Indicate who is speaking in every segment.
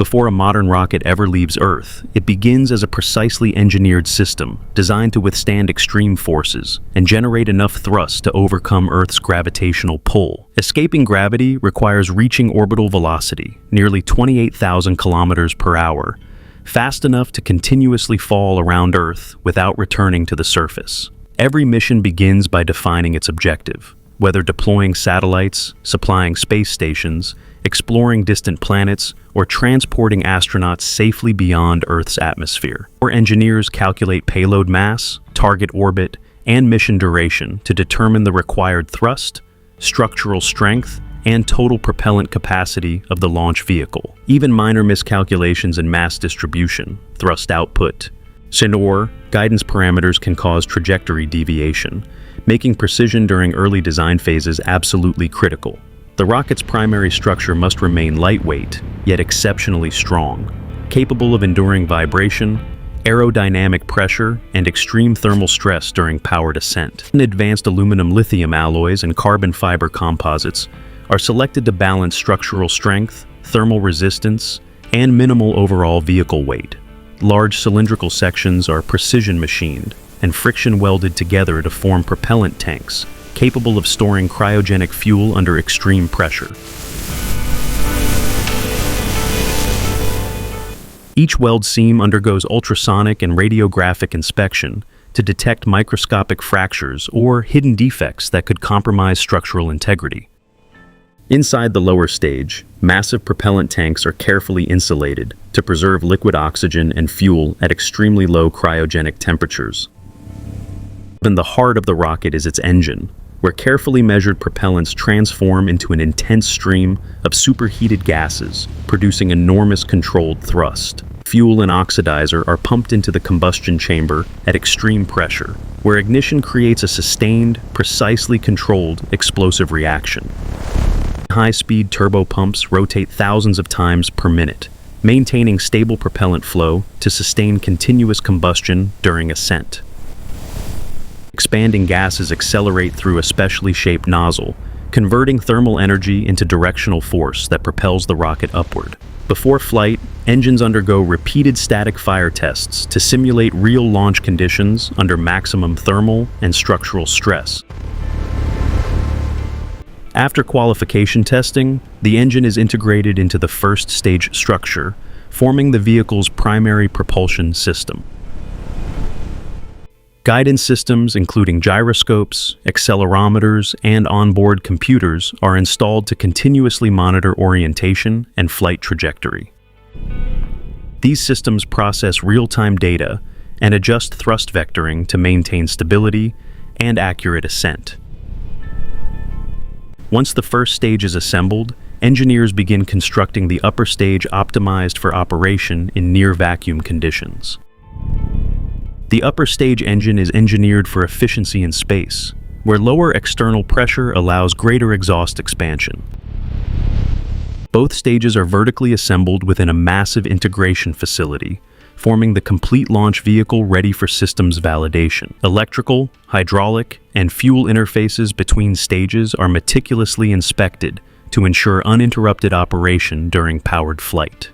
Speaker 1: Before a modern rocket ever leaves Earth, it begins as a precisely engineered system designed to withstand extreme forces and generate enough thrust to overcome Earth's gravitational pull. Escaping gravity requires reaching orbital velocity, nearly 28,000 kilometers per hour, fast enough to continuously fall around Earth without returning to the surface. Every mission begins by defining its objective, whether deploying satellites, supplying space stations, exploring distant planets, or transporting astronauts safely beyond Earth's atmosphere. Our engineers calculate payload mass, target orbit, and mission duration to determine the required thrust, structural strength, and total propellant capacity of the launch vehicle. Even minor miscalculations in mass distribution, thrust output, or guidance parameters can cause trajectory deviation, making precision during early design phases absolutely critical. The rocket's primary structure must remain lightweight, yet exceptionally strong, capable of enduring vibration, aerodynamic pressure, and extreme thermal stress during powered ascent. Advanced aluminum-lithium alloys and carbon fiber composites are selected to balance structural strength, thermal resistance, and minimal overall vehicle weight. Large cylindrical sections are precision machined and friction welded together to form propellant tanks, capable of storing cryogenic fuel under extreme pressure. Each weld seam undergoes ultrasonic and radiographic inspection to detect microscopic fractures or hidden defects that could compromise structural integrity. Inside the lower stage, massive propellant tanks are carefully insulated to preserve liquid oxygen and fuel at extremely low cryogenic temperatures. In the heart of the rocket is its engine, where carefully measured propellants transform into an intense stream of superheated gases, producing enormous controlled thrust. Fuel and oxidizer are pumped into the combustion chamber at extreme pressure, where ignition creates a sustained, precisely controlled explosive reaction. High-speed turbopumps rotate thousands of times per minute, maintaining stable propellant flow to sustain continuous combustion during ascent. Expanding gases accelerate through a specially shaped nozzle, converting thermal energy into directional force that propels the rocket upward. Before flight, engines undergo repeated static fire tests to simulate real launch conditions under maximum thermal and structural stress. After qualification testing, the engine is integrated into the first stage structure, forming the vehicle's primary propulsion system. Guidance systems, including gyroscopes, accelerometers, and onboard computers, are installed to continuously monitor orientation and flight trajectory. These systems process real-time data and adjust thrust vectoring to maintain stability and accurate ascent. Once the first stage is assembled, engineers begin constructing the upper stage optimized for operation in near-vacuum conditions. The upper stage engine is engineered for efficiency in space, where lower external pressure allows greater exhaust expansion. Both stages are vertically assembled within a massive integration facility, forming the complete launch vehicle ready for systems validation. Electrical, hydraulic, and fuel interfaces between stages are meticulously inspected to ensure uninterrupted operation during powered flight.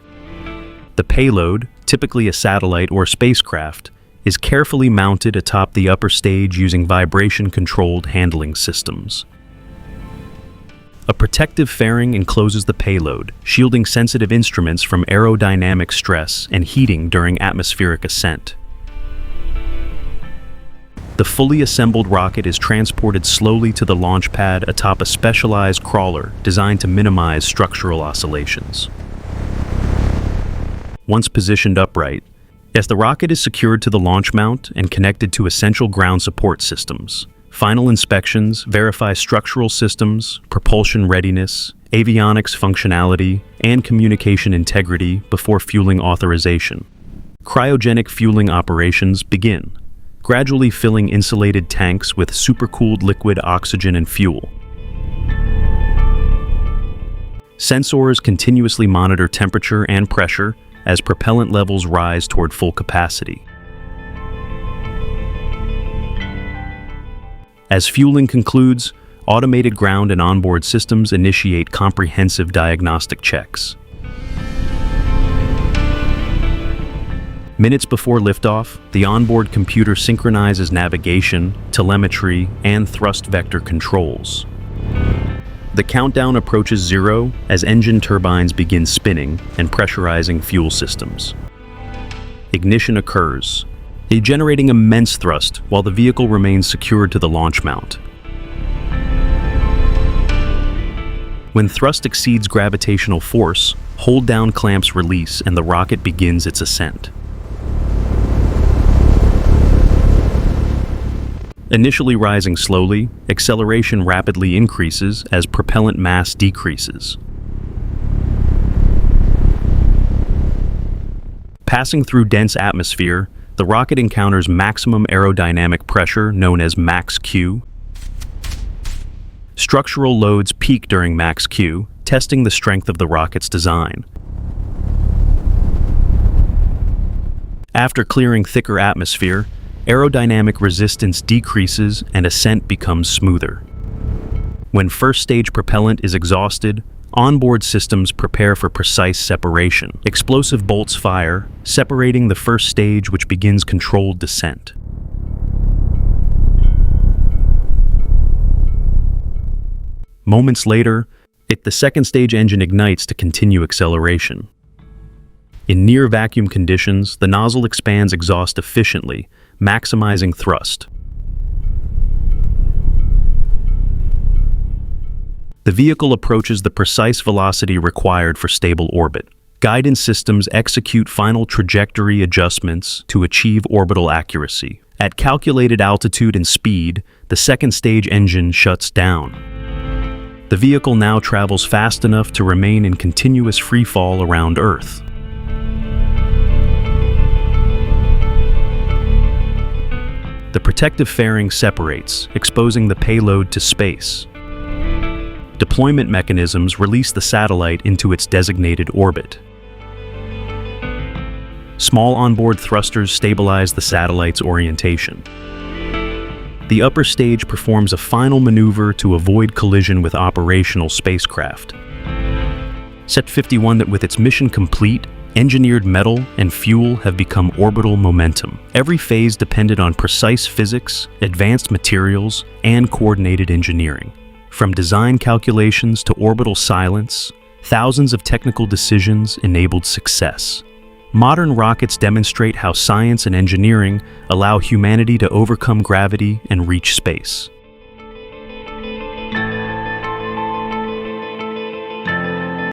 Speaker 1: The payload, typically a satellite or spacecraft, is carefully mounted atop the upper stage using vibration-controlled handling systems. A protective fairing encloses the payload, shielding sensitive instruments from aerodynamic stress and heating during atmospheric ascent. The fully assembled rocket is transported slowly to the launch pad atop a specialized crawler designed to minimize structural oscillations. Once positioned upright, as the rocket is secured to the launch mount and connected to essential ground support systems, final inspections verify structural systems, propulsion readiness, avionics functionality, and communication integrity before fueling authorization. Cryogenic fueling operations begin, gradually filling insulated tanks with supercooled liquid oxygen and fuel. Sensors continuously monitor temperature and pressure as propellant levels rise toward full capacity. As fueling concludes, automated ground and onboard systems initiate comprehensive diagnostic checks. Minutes before liftoff, the onboard computer synchronizes navigation, telemetry, and thrust vector controls. The countdown approaches 0 as engine turbines begin spinning and pressurizing fuel systems. Ignition occurs, generating immense thrust while the vehicle remains secured to the launch mount. When thrust exceeds gravitational force, hold-down clamps release and the rocket begins its ascent. Initially rising slowly, acceleration rapidly increases as propellant mass decreases. Passing through dense atmosphere, the rocket encounters maximum aerodynamic pressure known as max Q. Structural loads peak during max Q, testing the strength of the rocket's design. After clearing thicker atmosphere, aerodynamic resistance decreases and ascent becomes smoother. When first-stage propellant is exhausted, onboard systems prepare for precise separation. Explosive bolts fire, separating the first stage, which begins controlled descent. Moments later, the second-stage engine ignites to continue acceleration. In near-vacuum conditions, the nozzle expands exhaust efficiently, maximizing thrust. The vehicle approaches the precise velocity required for stable orbit. Guidance systems execute final trajectory adjustments to achieve orbital accuracy. At calculated altitude and speed, the second-stage engine shuts down. The vehicle now travels fast enough to remain in continuous freefall around Earth. The protective fairing separates, exposing the payload to space. Deployment mechanisms release the satellite into its designated orbit. Small onboard thrusters stabilize the satellite's orientation. The upper stage performs a final maneuver to avoid collision with operational spacecraft. Set 51, with its mission complete, engineered metal and fuel have become orbital momentum. Every phase depended on precise physics, advanced materials, and coordinated engineering. From design calculations to orbital silence, thousands of technical decisions enabled success. Modern rockets demonstrate how science and engineering allow humanity to overcome gravity and reach space.